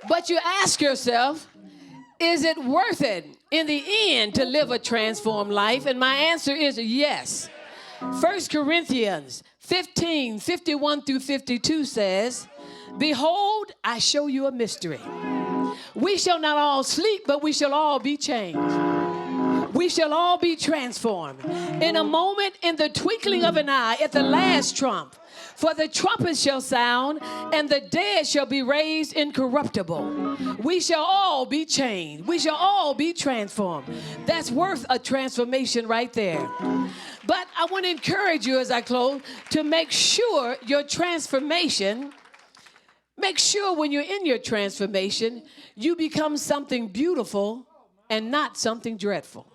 But you ask yourself, is it worth it in the end to live a transformed life? And my answer is yes. 1 Corinthians 15:51-52 says, behold, I show you a mystery. We shall not all sleep, but we shall all be changed. We shall all be transformed. In a moment, in the twinkling of an eye, at the last trump. For the trumpet shall sound, and the dead shall be raised incorruptible. We shall all be changed. We shall all be transformed. That's worth a transformation right there. But I want to encourage you as I close to make sure your transformation, make sure when you're in your transformation, you become something beautiful and not something dreadful.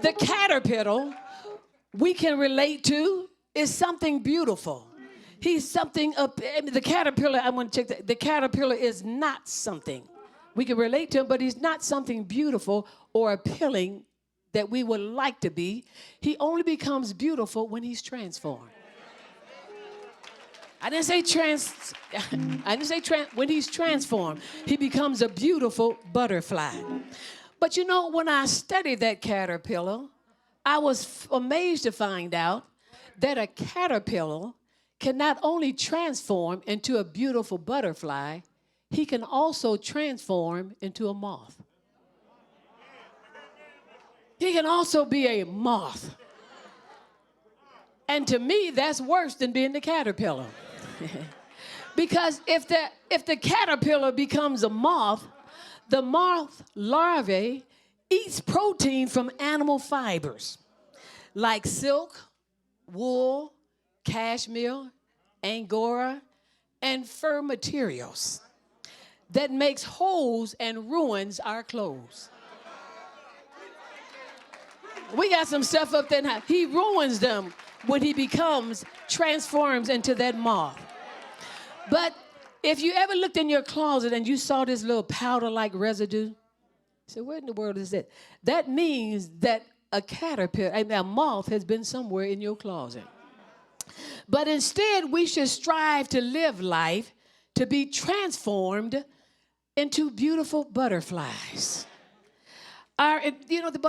The caterpillar we can relate to is something beautiful. He's something up. The caterpillar, I want to check that. The caterpillar is not something we can relate to him, but he's not something beautiful or appealing that we would like to be. He only becomes beautiful when he's transformed. I didn't say when he's transformed, he becomes a beautiful butterfly. But you know, when I studied that caterpillar, I was amazed to find out that a caterpillar can not only transform into a beautiful butterfly, he can also transform into a moth. He can also be a moth. And to me, that's worse than being the caterpillar. Because if the caterpillar becomes a moth, the moth larvae eats protein from animal fibers like silk, wool, cashmere, angora, and fur materials that makes holes and ruins our clothes. We got some stuff up there now. He ruins them when he transforms into that moth. But if you ever looked in your closet and you saw this little powder-like residue, you said, where in the world is it? That means that a caterpillar, a moth has been somewhere in your closet. But instead, we should strive to live life to be transformed into beautiful butterflies. The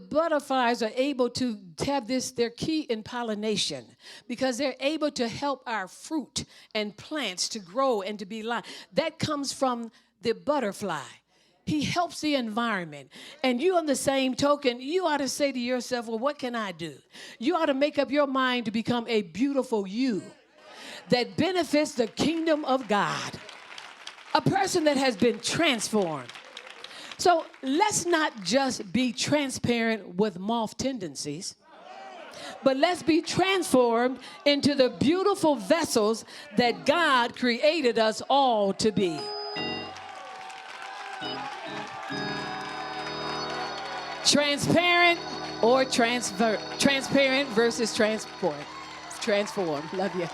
butterflies are able to have their key in pollination because they're able to help our fruit and plants to grow and to be alive. That comes from the butterfly. He helps the environment. And you, on the same token, you ought to say to yourself, well, what can I do? You ought to make up your mind to become a beautiful you that benefits the kingdom of God. A person that has been transformed. So let's not just be transparent with moth tendencies, but let's be transformed into the beautiful vessels that God created us all to be. Transparent or transparent versus transform. Love you.